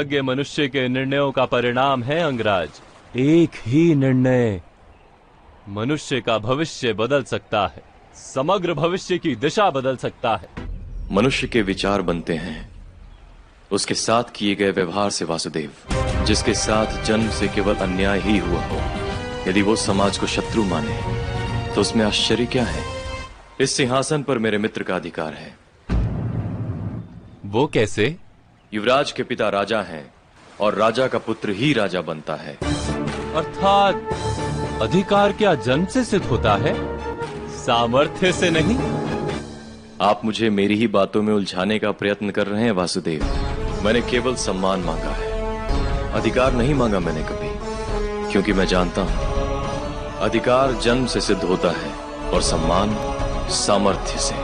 भाग्य मनुष्य के निर्णयों का परिणाम है अंगराज। एक ही निर्णय मनुष्य का भविष्य बदल सकता है, समग्र भविष्य की दिशा बदल सकता है। मनुष्य के विचार बनते हैं उसके साथ किए गए व्यवहार से वासुदेव। जिसके साथ जन्म से केवल अन्याय ही हुआ हो, यदि वो समाज को शत्रु माने तो उसमें आश्चर्य क्या है? इस सिंहासन पर मेरे मित्र का अधिकार है। वो कैसे? युवराज के पिता राजा हैं और राजा का पुत्र ही राजा बनता है। अर्थात अधिकार क्या जन्म से सिद्ध होता है, सामर्थ्य से नहीं? आप मुझे मेरी ही बातों में उलझाने का प्रयत्न कर रहे हैं वासुदेव। मैंने केवल सम्मान मांगा है, अधिकार नहीं मांगा मैंने कभी, क्योंकि मैं जानता हूं अधिकार जन्म से सिद्ध होता है और सम्मान सामर्थ्य से।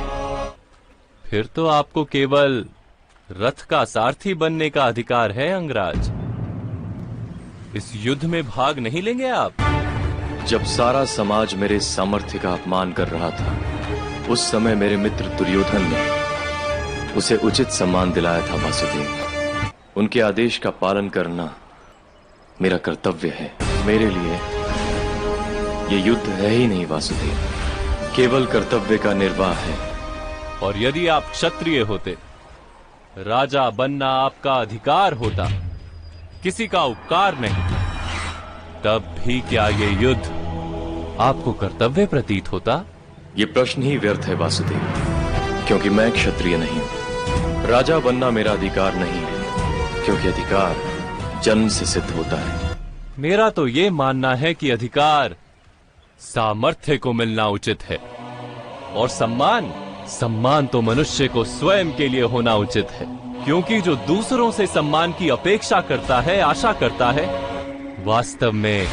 फिर तो आपको केवल रथ का सारथी बनने का अधिकार है अंगराज। इस युद्ध में भाग नहीं लेंगे आप? जब सारा समाज मेरे सामर्थ्य का अपमान कर रहा था, उस समय मेरे मित्र दुर्योधन ने उसे उचित सम्मान दिलाया था वासुदेव। उनके आदेश का पालन करना मेरा कर्तव्य है। मेरे लिए ये युद्ध है ही नहीं वासुदेव, केवल कर्तव्य का निर्वाह है। और यदि आप क्षत्रिय होते, राजा बनना आपका अधिकार होता, किसी का उपकार नहीं, तब भी क्या ये युद्ध आपको कर्तव्य प्रतीत होता? ये प्रश्न ही व्यर्थ है वासुदेव, क्योंकि मैं क्षत्रिय नहीं हूं। राजा बनना मेरा अधिकार नहीं है, क्योंकि अधिकार जन्म से सिद्ध होता है। मेरा तो ये मानना है कि अधिकार सामर्थ्य को मिलना उचित है, और सम्मान तो मनुष्य को स्वयं के लिए होना उचित है, क्योंकि जो दूसरों से सम्मान की अपेक्षा करता है, आशा करता है, वास्तव में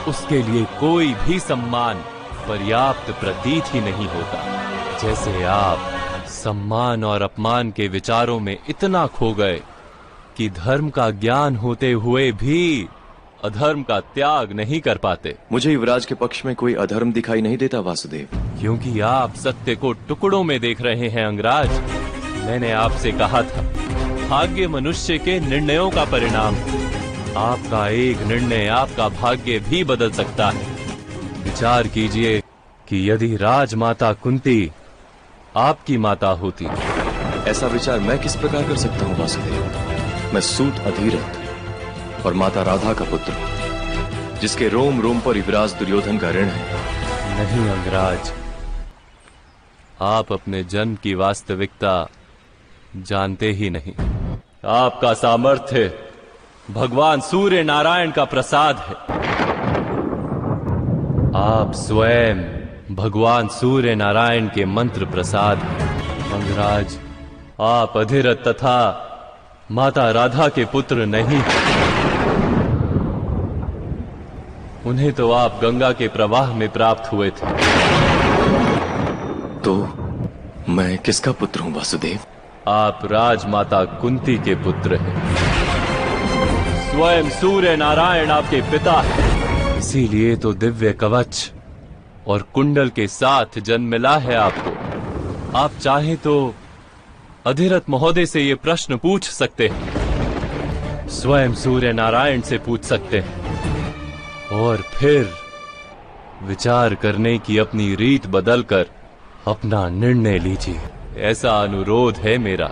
उसके लिए कोई भी सम्मान पर्याप्त प्रतीत ही नहीं होता। जैसे आप सम्मान और अपमान के विचारों में इतना खो गए कि धर्म का ज्ञान होते हुए भी अधर्म का त्याग नहीं कर पाते। मुझे युवराज के पक्ष में कोई अधर्म दिखाई नहीं देता वासुदेव, क्योंकि आप सत्य को टुकड़ों में देख रहे हैं अंगराज। मैंने आपसे कहा था, भाग्य मनुष्य के निर्णयों का परिणाम। आपका एक निर्णय आपका भाग्य भी बदल सकता है। विचार कीजिए कि यदि राजमाता कुंती आपकी माता होती। ऐसा विचार मैं किस प्रकार कर सकता हूँ वासुदेव? मैं सूत अधीरथ और माता राधा का पुत्र, जिसके रोम रोम पर युवराज दुर्योधन का ऋण है। नहीं अंगराज, आप अपने जन्म की वास्तविकता जानते ही नहीं। आपका सामर्थ्य भगवान सूर्य नारायण का प्रसाद है। आप स्वयं भगवान सूर्य नारायण के मंत्र प्रसाद हैं। अंगराज, आप अधिरथ तथा माता राधा के पुत्र नहीं। उन्हें तो आप गंगा के प्रवाह में प्राप्त हुए थे। तो मैं किसका पुत्र हूं वासुदेव? आप राजमाता कुंती के पुत्र हैं। स्वयं सूर्य नारायण आपके पिता हैं। इसीलिए तो दिव्य कवच और कुंडल के साथ जन्म मिला है आपको। आप चाहे तो अधिरथ महोदय से ये प्रश्न पूछ सकते हैं, स्वयं सूर्य नारायण से पूछ सकते हैं, और फिर विचार करने की अपनी रीत बदलकर अपना निर्णय लीजिए। ऐसा अनुरोध है मेरा।